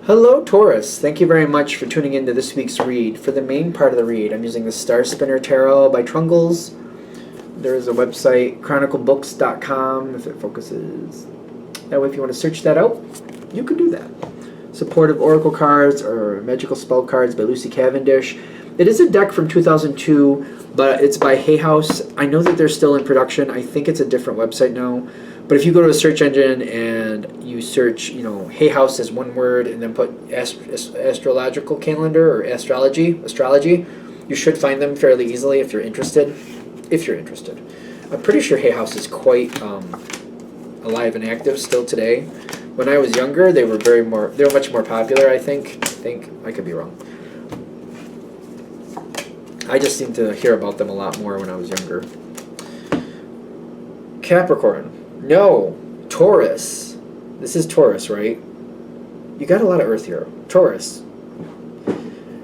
Hello, Taurus. Thank you very much for tuning into this week's read. For the main part of the read, I'm using the Star Spinner Tarot by Trungles. There is a website, chroniclebooks.com, if it focuses. That way, if you want to search that out, you can do that. Supportive Oracle cards or Magical Spell cards by Lucy Cavendish. It is a deck from 2002, but it's by Hay House. I know that they're still in production. I think it's a different website now. But if you go to a search engine and you search, Hay House as one word and then put astrological calendar or astrology, you should find them fairly easily if you're interested. I'm pretty sure Hay House is quite alive and active still today. When I was younger, they were much more popular, I think. I could be wrong. I just seem to hear about them a lot more when I was younger. Capricorn. No, Taurus. This is Taurus, right? You got a lot of Earth here. Taurus.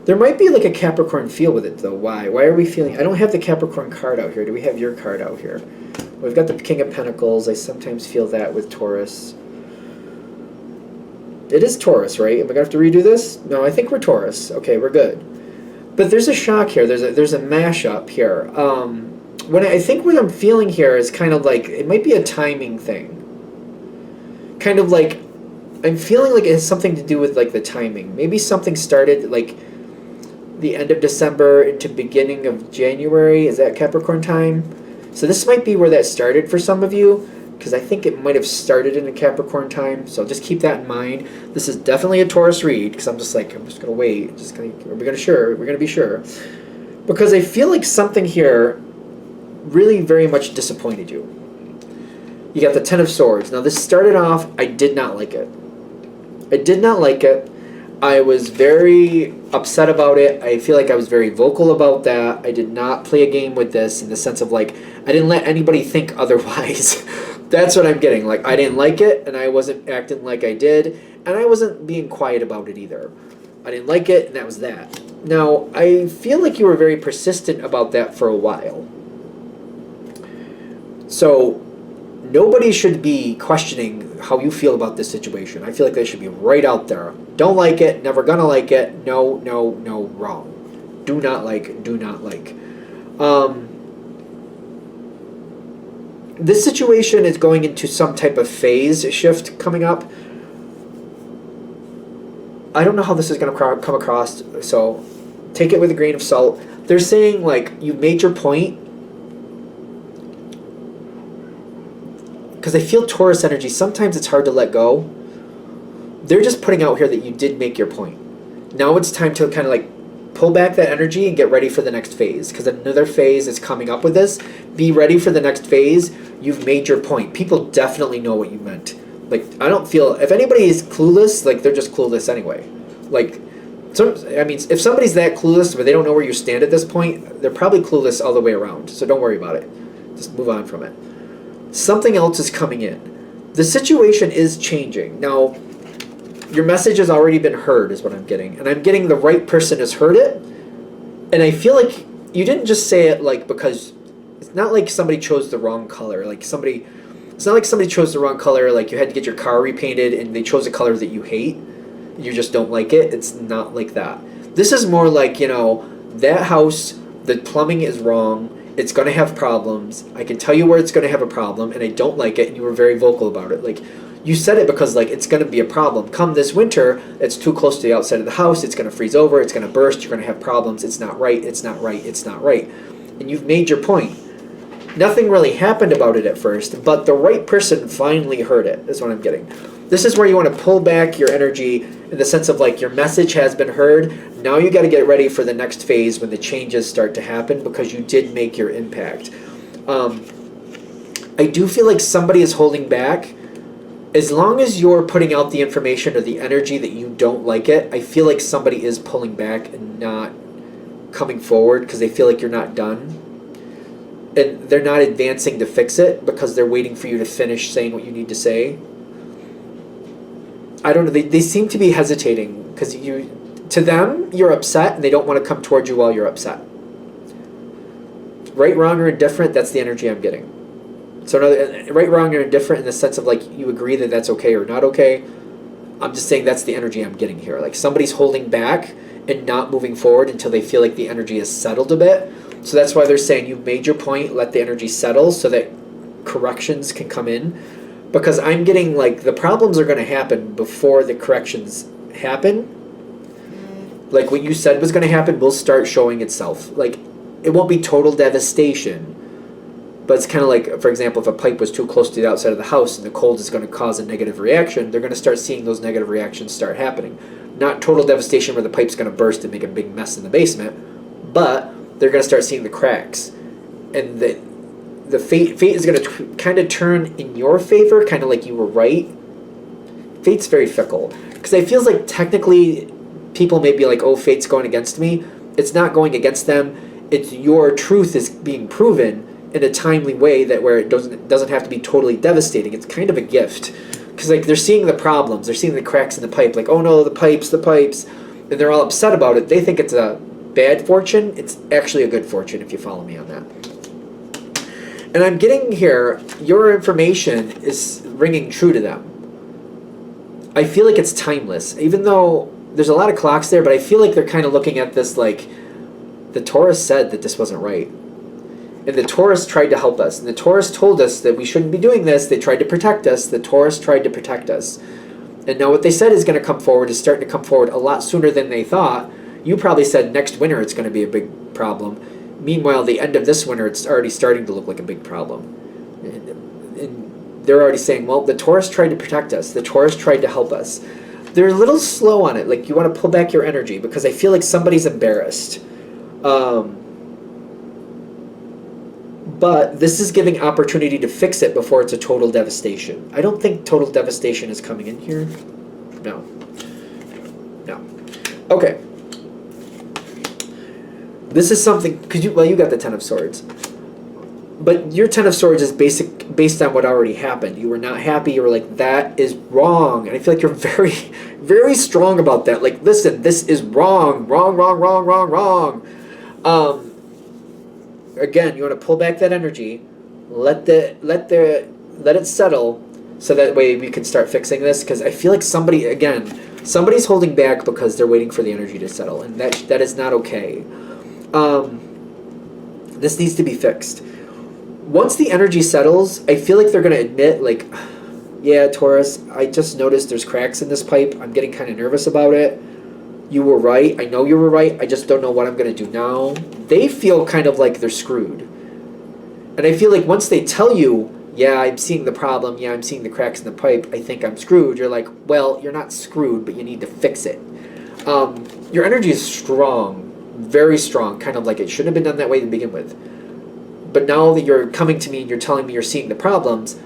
There might be like a Capricorn feel with it, though. Why? Why are we feeling... I don't have the Capricorn card out here. Do we have your card out here? We've got the King of Pentacles. I sometimes feel that with Taurus. It is Taurus, right? Am I going to have to redo this? No, I think we're Taurus. Okay, we're good. But there's a shock here. There's a mashup here. I think what I'm feeling here is kind of like, it might be a timing thing. Kind of like, I'm feeling like it has something to do with like the timing. Maybe something started like the end of December into beginning of January. Is that Capricorn time? So this might be where that started for some of you, because I think it might have started in a Capricorn time. So just keep that in mind. This is definitely a Taurus read, because I'm just going to wait. We're going to be sure. Because I feel like something here really very much disappointed you. You got the Ten of Swords. Now this started off, I did not like it. I was very upset about it. I feel like I was very vocal about that. I did not play a game with this in the sense of like, I didn't let anybody think otherwise. That's what I'm getting. Like, I didn't like it, and I wasn't acting like I did, and I wasn't being quiet about it either. I didn't like it, and that was that. Now, I feel like you were very persistent about that for a while. So, nobody should be questioning how you feel about this situation. I feel like they should be right out there. Don't like it, never gonna like it, no, wrong. Do not like. This situation is going into some type of phase shift coming up. I don't know how this is going to come across, so take it with a grain of salt. They're saying, like, you've made your point. Because I feel Taurus energy, sometimes it's hard to let go. They're just putting out here that you did make your point. Now it's time to kind of like pull back that energy and get ready for the next phase. Because another phase is coming up with this. Be ready for the next phase. You've made your point. People definitely know what you meant. Like, I don't feel... If anybody is clueless, like, they're just clueless anyway. Like, if somebody's that clueless but they don't know where you stand at this point, they're probably clueless all the way around. So don't worry about it. Just move on from it. Something else is coming in. The situation is changing. Now, your message has already been heard, is what I'm getting. And I'm getting the right person has heard it. And I feel like you didn't just say it, like, because... It's not like somebody chose the wrong color. It's not like somebody chose the wrong color, like you had to get your car repainted and they chose a color that you hate. You just don't like it. It's not like that. This is more like, that house, the plumbing is wrong. It's going to have problems. I can tell you where it's going to have a problem, and I don't like it, and you were very vocal about it. Like, you said it because, like, it's going to be a problem. Come this winter, it's too close to the outside of the house. It's going to freeze over. It's going to burst. You're going to have problems. It's not right. And you've made your point. Nothing really happened about it at first, but the right person finally heard it, is what I'm getting. This is where you want to pull back your energy in the sense of, like, your message has been heard. Now you got to get ready for the next phase when the changes start to happen because you did make your impact. I do feel like somebody is holding back. As long as you're putting out the information or the energy that you don't like it, I feel like somebody is pulling back and not coming forward because they feel like you're not done. And they're not advancing to fix it because they're waiting for you to finish saying what you need to say. I don't know. They seem to be hesitating because to them, you're upset and they don't want to come towards you while you're upset. Right, wrong, or indifferent, that's the energy I'm getting. So right, wrong, or indifferent in the sense of like you agree that that's okay or not okay. I'm just saying that's the energy I'm getting here. Like somebody's holding back and not moving forward until they feel like the energy is settled a bit. So that's why they're saying you've made your point, let the energy settle so that corrections can come in. Because I'm getting like the problems are going to happen before the corrections happen. Like what you said was going to happen will start showing itself. Like it won't be total devastation. But it's kind of like, for example, if a pipe was too close to the outside of the house and the cold is going to cause a negative reaction, they're going to start seeing those negative reactions start happening. Not total devastation where the pipe's going to burst and make a big mess in the basement, but they're going to start seeing the cracks. And the fate is going to kind of turn in your favor, kind of like you were right. Fate's very fickle. Because it feels like technically people may be like, oh, fate's going against me. It's not going against them. It's your truth is being proven in a timely way that where it doesn't have to be totally devastating. It's kind of a gift. Because like they're seeing the problems. They're seeing the cracks in the pipe. Like, oh no, the pipes. And they're all upset about it. They think it's a bad fortune. It's actually a good fortune if you follow me on that. And I'm getting here, your information is ringing true to them. I feel like it's timeless. Even though there's a lot of clocks there, but I feel like they're kind of looking at this like, the Taurus said that this wasn't right. And the Taurus tried to help us. And the Taurus told us that we shouldn't be doing this. They tried to protect us. The Taurus tried to protect us. And now what they said is going to come forward is starting to come forward a lot sooner than they thought. You probably said next winter it's going to be a big problem. Meanwhile, the end of this winter, it's already starting to look like a big problem. And they're already saying, well, the Taurus tried to protect us. The Taurus tried to help us. They're a little slow on it. Like, you want to pull back your energy because I feel like somebody's embarrassed. But this is giving opportunity to fix it before it's a total devastation. I don't think total devastation is coming in here. No. Okay. This is something, because you got the Ten of Swords. But your Ten of Swords is based on what already happened. You were not happy. You were like, that is wrong. And I feel like you're very, very strong about that. Like, listen, this is wrong. Wrong. Again, you want to pull back that energy, let it settle, so that way we can start fixing this. Because I feel like somebody's holding back because they're waiting for the energy to settle, and that is not okay. This needs to be fixed. Once the energy settles, I feel like they're going to admit, like, yeah, Taurus, I just noticed there's cracks in this pipe. I'm getting kind of nervous about it. You were right. I know you were right. I just don't know what I'm going to do now. They feel kind of like they're screwed. And I feel like once they tell you, yeah, I'm seeing the problem. Yeah, I'm seeing the cracks in the pipe. I think I'm screwed. You're like, well, you're not screwed, but you need to fix it. Your energy is strong, very strong, kind of like it shouldn't have been done that way to begin with. But now that you're coming to me and you're telling me you're seeing the problems,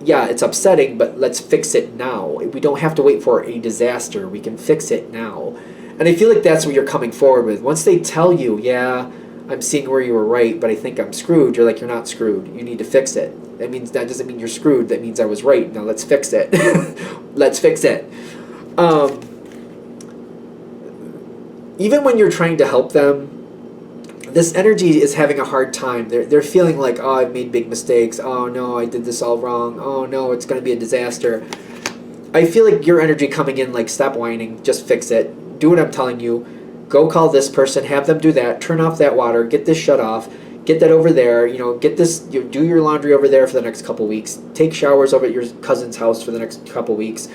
yeah, it's upsetting, but let's fix it now. We don't have to wait for a disaster. We can fix it now. And I feel like that's what you're coming forward with. Once they tell you, yeah, I'm seeing where you were right, but I think I'm screwed, you're like, you're not screwed. You need to fix it. That doesn't mean you're screwed. That means I was right. Now let's fix it. Let's fix it. Even when you're trying to help them, this energy is having a hard time. They're feeling like, oh, I've made big mistakes. Oh, no, I did this all wrong. Oh, no, it's going to be a disaster. I feel like your energy coming in like, stop whining. Just fix it. Do what I'm telling you. Go call this person. Have them do that. Turn off that water. Get this shut off. Get that over there. Get this. Do your laundry over there for the next couple weeks. Take showers over at your cousin's house for the next couple weeks.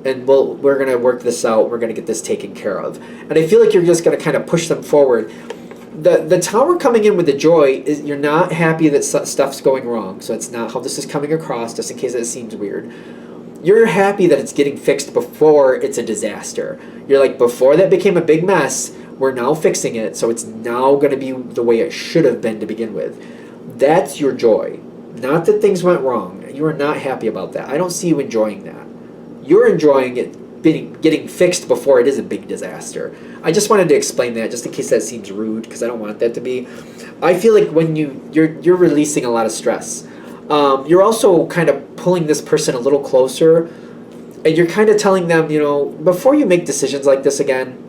And we're going to work this out. We're going to get this taken care of. And I feel like you're just going to kind of push them forward. The Tower coming in with the joy is you're not happy that stuff's going wrong. So it's not how this is coming across, just in case it seems weird. You're happy that it's getting fixed before it's a disaster. You're like, before that became a big mess, we're now fixing it, so it's now going to be the way it should have been to begin with. That's your joy. Not that things went wrong. You are not happy about that. I don't see you enjoying that. You're enjoying it getting fixed before it is a big disaster. I just wanted to explain that, just in case that seems rude, because I don't want that to be. I feel like when you're releasing a lot of stress. You're also kind of pulling this person a little closer, and you're kind of telling them, before you make decisions like this again,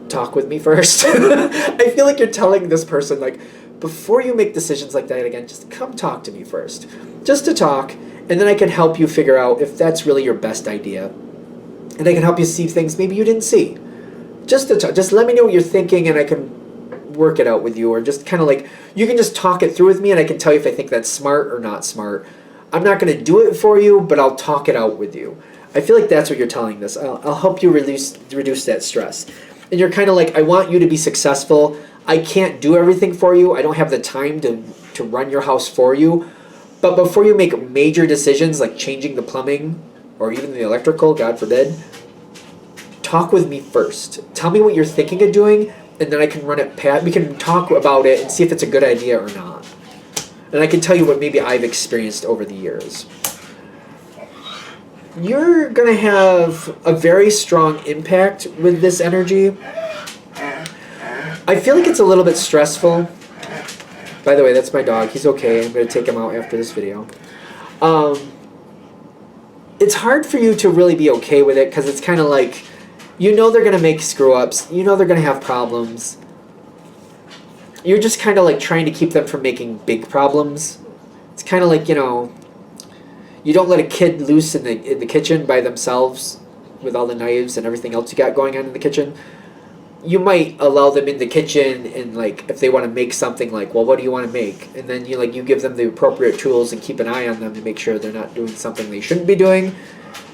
talk with me first. I feel like you're telling this person, like, before you make decisions like that again, just come talk to me first. Just to talk, and then I can help you figure out if that's really your best idea. and I can help you see things maybe you didn't see. Just let me know what you're thinking, and I can work it out with you, or just kind of like, you can just talk it through with me, and I can tell you if I think that's smart or not smart. I'm not going to do it for you, but I'll talk it out with you. I feel like that's what you're telling this. I'll help you reduce that stress. And you're kind of like, I want you to be successful. I can't do everything for you. I don't have the time to run your house for you. But before you make major decisions like changing the plumbing or even the electrical, God forbid, talk with me first. Tell me what you're thinking of doing, and then I can run it past. We can talk about it and see if it's a good idea or not. And I can tell you what maybe I've experienced over the years. You're going to have a very strong impact with this energy. I feel like it's a little bit stressful. By the way, that's my dog. He's okay. I'm going to take him out after this video. It's hard for you to really be okay with it because it's kind of like, you know they're going to make screw-ups. You know they're going to have problems. You're just kind of like trying to keep them from making big problems. It's kind of like, you know, you don't let a kid loose in the kitchen by themselves with all the knives and everything else you got going on in the kitchen. You might allow them in the kitchen, and like if they want to make something, like, well, what do you want to make? And then you give them the appropriate tools and keep an eye on them to make sure they're not doing something they shouldn't be doing.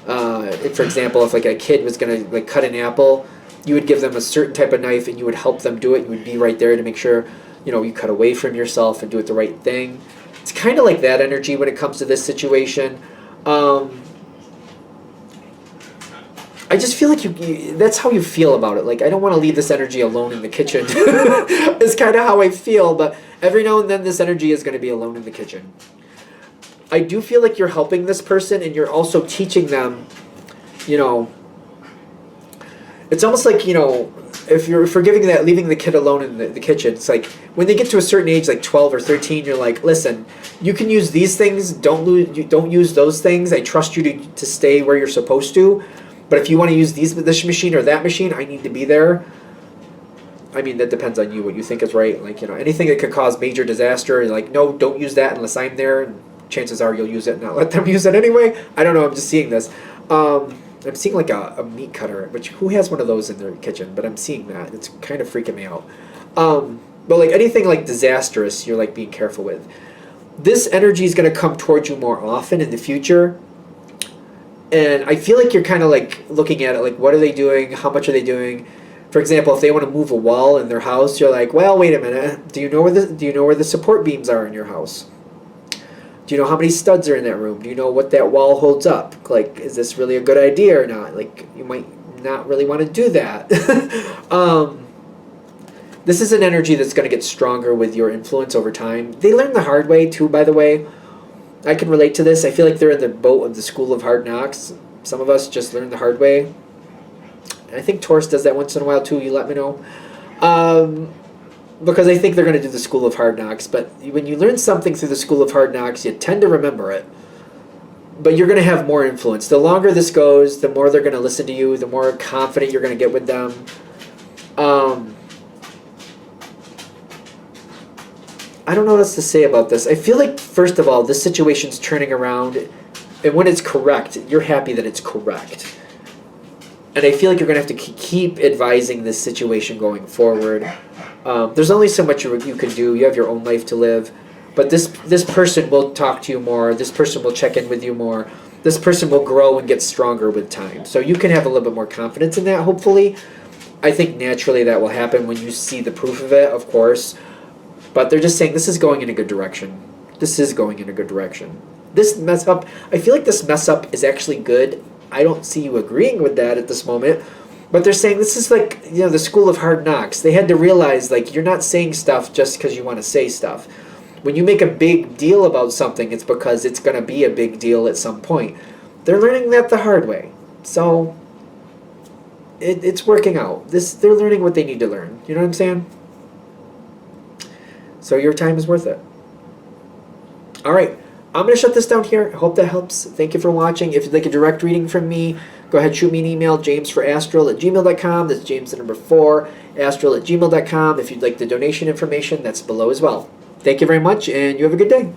For example, if like a kid was gonna like cut an apple, you would give them a certain type of knife and you would help them do it. You would be right there to make sure, you cut away from yourself and do it the right thing. It's kind of like that energy when it comes to this situation. I just feel like that's how you feel about it. Like, I don't want to leave this energy alone in the kitchen. It's kind of how I feel, but every now and then this energy is going to be alone in the kitchen. I do feel like you're helping this person, and you're also teaching them, it's almost like, if you're forgiving that, leaving the kid alone in the kitchen, it's like when they get to a certain age, like 12 or 13, you're like, listen, you can use these things, don't use those things. I trust you to stay where you're supposed to. But if you want to use this machine or that machine, I need to be there. I mean, that depends on you, what you think is right. Like, anything that could cause major disaster, like, no, don't use that unless I'm there. And chances are you'll use it and not let them use it anyway. I don't know, I'm just seeing this. I'm seeing like a meat cutter, which who has one of those in their kitchen? But I'm seeing that. It's kind of freaking me out. But like anything like disastrous, you're like being careful with. This energy is going to come towards you more often in the future. And I feel like you're kind of like looking at it like, what are they doing? How much are they doing? For example, if they want to move a wall in their house, you're like, well, wait a minute. Do you know where the support beams are in your house? Do you know how many studs are in that room? Do you know what that wall holds up? Like, is this really a good idea or not? Like, you might not really want to do that. This is an energy that's going to get stronger with your influence over time. They learn the hard way too, by the way. I can relate to this. I feel like they're in the boat of the school of hard knocks. Some of us just learn the hard way. And I think Taurus does that once in a while too. You let me know. Because I think they're going to do the school of hard knocks. But when you learn something through the school of hard knocks, you tend to remember it. But you're going to have more influence. The longer this goes, the more they're going to listen to you, the more confident you're going to get with them. I don't know what else to say about this. I feel like, first of all, this situation's turning around, and when it's correct, you're happy that it's correct. And I feel like you're going to have to keep advising this situation going forward. There's only so much you can do. You have your own life to live. But this person will talk to you more. This person will check in with you more. This person will grow and get stronger with time. So you can have a little bit more confidence in that, hopefully. I think naturally that will happen when you see the proof of it, of course. But they're just saying this is going in a good direction. This is going in a good direction. This mess up, I feel like this mess up is actually good. I don't see you agreeing with that at this moment. But they're saying this is like, the school of hard knocks. They had to realize, like, you're not saying stuff just because you want to say stuff. When you make a big deal about something, it's because it's going to be a big deal at some point. They're learning that the hard way. So it's working out. They're learning what they need to learn. You know what I'm saying? So your time is worth it. All right. I'm going to shut this down here. I hope that helps. Thank you for watching. If you'd like a direct reading from me, go ahead, shoot me an email, jamesforastral@gmail.com. That's James the number 4, astral@gmail.com. If you'd like the donation information, that's below as well. Thank you very much, and you have a good day.